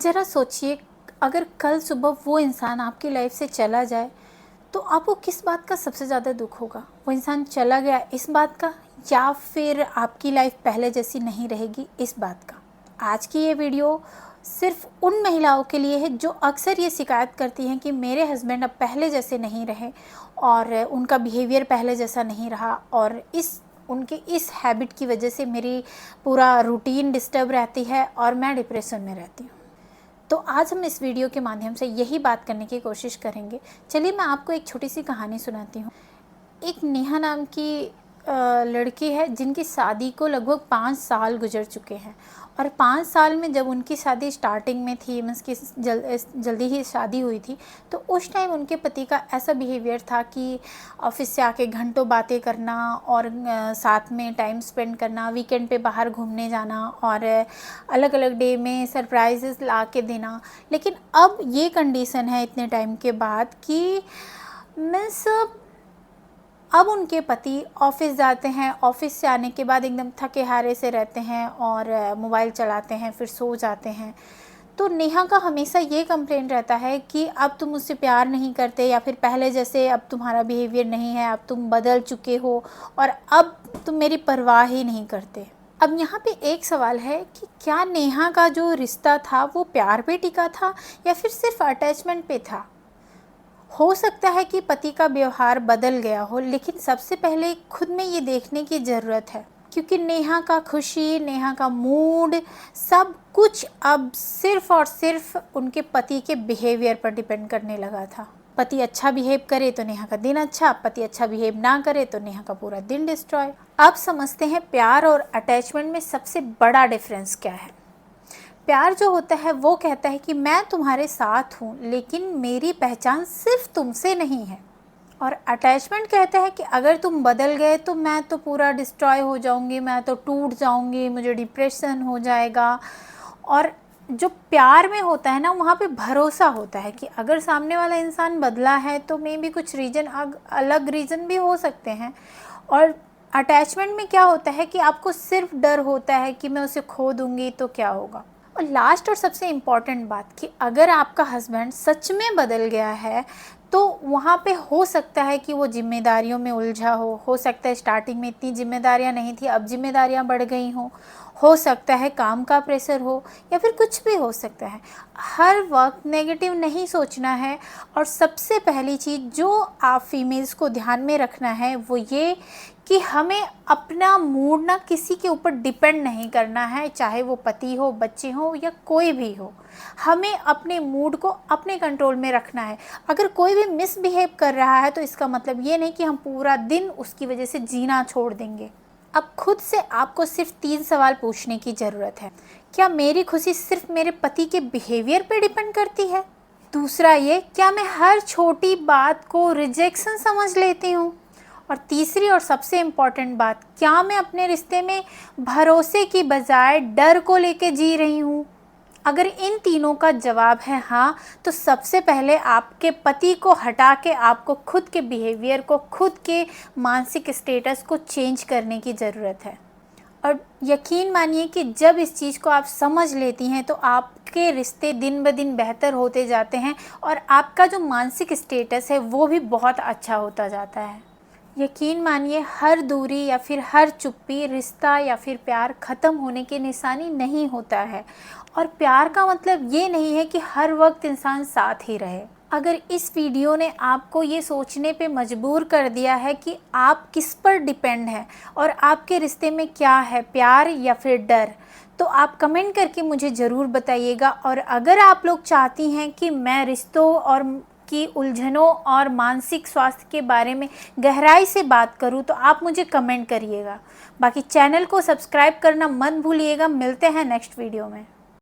ज़रा सोचिए, अगर कल सुबह वो इंसान आपकी लाइफ से चला जाए तो आपको किस बात का सबसे ज़्यादा दुख होगा? वो इंसान चला गया इस बात का, या फिर आपकी लाइफ पहले जैसी नहीं रहेगी इस बात का? आज की ये वीडियो सिर्फ उन महिलाओं के लिए है जो अक्सर ये शिकायत करती हैं कि मेरे हस्बैंड अब पहले जैसे नहीं रहे और उनका बिहेवियर पहले जैसा नहीं रहा, और उनके इस हैबिट की वजह से मेरी पूरा रूटीन डिस्टर्ब रहती है और मैं डिप्रेशन में रहती हूँ। तो आज हम इस वीडियो के माध्यम से यही बात करने की कोशिश करेंगे। चलिए मैं आपको एक छोटी सी कहानी सुनाती हूँ। एक नेहा नाम की लड़की है जिनकी शादी को लगभग 5 साल गुजर चुके हैं, और 5 साल में जब उनकी शादी स्टार्टिंग में थी, मीन्स की जल्दी ही शादी हुई थी, तो उस टाइम उनके पति का ऐसा बिहेवियर था कि ऑफिस से आके घंटों बातें करना और साथ में टाइम स्पेंड करना, वीकेंड पे बाहर घूमने जाना और अलग अलग डे में सरप्राइजेस ला के देना। लेकिन अब ये कंडीशन है इतने टाइम के बाद कि मीन्स अब उनके पति ऑफिस जाते हैं, ऑफिस से आने के बाद एकदम थके हारे से रहते हैं और मोबाइल चलाते हैं, फिर सो जाते हैं। तो नेहा का हमेशा ये कंप्लेन रहता है कि अब तुम मुझसे प्यार नहीं करते, या फिर पहले जैसे अब तुम्हारा बिहेवियर नहीं है, अब तुम बदल चुके हो और अब तुम मेरी परवाह ही नहीं करते। अब यहाँ पे एक सवाल है कि क्या नेहा का जो रिश्ता था वो प्यार पे टिका था या फिर सिर्फ अटैचमेंट पे था? हो सकता है कि पति का व्यवहार बदल गया हो, लेकिन सबसे पहले खुद में ये देखने की ज़रूरत है, क्योंकि नेहा का खुशी, नेहा का मूड, सब कुछ अब सिर्फ और सिर्फ उनके पति के बिहेवियर पर डिपेंड करने लगा था। पति अच्छा बिहेव करे तो नेहा का दिन अच्छा, पति अच्छा बिहेव ना करे तो नेहा का पूरा दिन डिस्ट्रॉय। अब समझते हैं प्यार और अटैचमेंट में सबसे बड़ा डिफरेंस क्या है। प्यार जो होता है वो कहता है कि मैं तुम्हारे साथ हूँ, लेकिन मेरी पहचान सिर्फ तुमसे नहीं है। और अटैचमेंट कहता है कि अगर तुम बदल गए तो मैं तो पूरा डिस्ट्रॉय हो जाऊँगी, मैं तो टूट जाऊँगी, मुझे डिप्रेशन हो जाएगा। और जो प्यार में होता है ना, वहाँ पे भरोसा होता है कि अगर सामने वाला इंसान बदला है तो मे बी कुछ रीज़न, अलग रीज़न भी हो सकते हैं। और अटैचमेंट में क्या होता है कि आपको सिर्फ डर होता है कि मैं उसे खो दूँगी तो क्या होगा। और लास्ट और सबसे इम्पॉर्टेंट बात कि अगर आपका हस्बैंड सच में बदल गया है तो वहाँ पे हो सकता है कि वो जिम्मेदारियों में उलझा हो सकता है स्टार्टिंग में इतनी जिम्मेदारियाँ नहीं थी, अब जिम्मेदारियाँ बढ़ गई हो सकता है काम का प्रेशर हो, या फिर कुछ भी हो सकता है। हर वक्त नेगेटिव नहीं सोचना है। और सबसे पहली चीज़ जो आप फीमेल्स को ध्यान में रखना है वो ये कि हमें अपना मूड ना किसी के ऊपर डिपेंड नहीं करना है, चाहे वो पति हो, बच्चे हो या कोई भी हो। हमें अपने मूड को अपने कंट्रोल में रखना है। अगर कोई भी मिसबिहेव कर रहा है तो इसका मतलब ये नहीं कि हम पूरा दिन उसकी वजह से जीना छोड़ देंगे। अब खुद से आपको सिर्फ 3 सवाल पूछने की ज़रूरत है। क्या मेरी खुशी सिर्फ मेरे पति के बिहेवियर पे डिपेंड करती है? दूसरा ये, क्या मैं हर छोटी बात को रिजेक्शन समझ लेती हूँ? और तीसरी और सबसे इम्पॉर्टेंट बात, क्या मैं अपने रिश्ते में भरोसे की बजाय डर को लेके जी रही हूँ? अगर इन तीनों का जवाब है हाँ, तो सबसे पहले आपके पति को हटा के आपको खुद के बिहेवियर को, खुद के मानसिक स्टेटस को चेंज करने की ज़रूरत है। और यकीन मानिए कि जब इस चीज़ को आप समझ लेती हैं तो आपके रिश्ते दिन ब दिन बेहतर होते जाते हैं और आपका जो मानसिक स्टेटस है वो भी बहुत अच्छा होता जाता है। यकीन मानिए, हर दूरी या फिर हर चुप्पी रिश्ता या फिर प्यार ख़त्म होने की निशानी नहीं होता है। और प्यार का मतलब ये नहीं है कि हर वक्त इंसान साथ ही रहे। अगर इस वीडियो ने आपको ये सोचने पे मजबूर कर दिया है कि आप किस पर डिपेंड हैं और आपके रिश्ते में क्या है, प्यार या फिर डर, तो आप कमेंट करके मुझे ज़रूर बताइएगा। और अगर आप लोग चाहती हैं कि मैं रिश्तों और की उलझनों और मानसिक स्वास्थ्य के बारे में गहराई से बात करूं तो आप मुझे कमेंट करिएगा। बाकी चैनल को सब्सक्राइब करना मत भूलिएगा। मिलते हैं नेक्स्ट वीडियो में।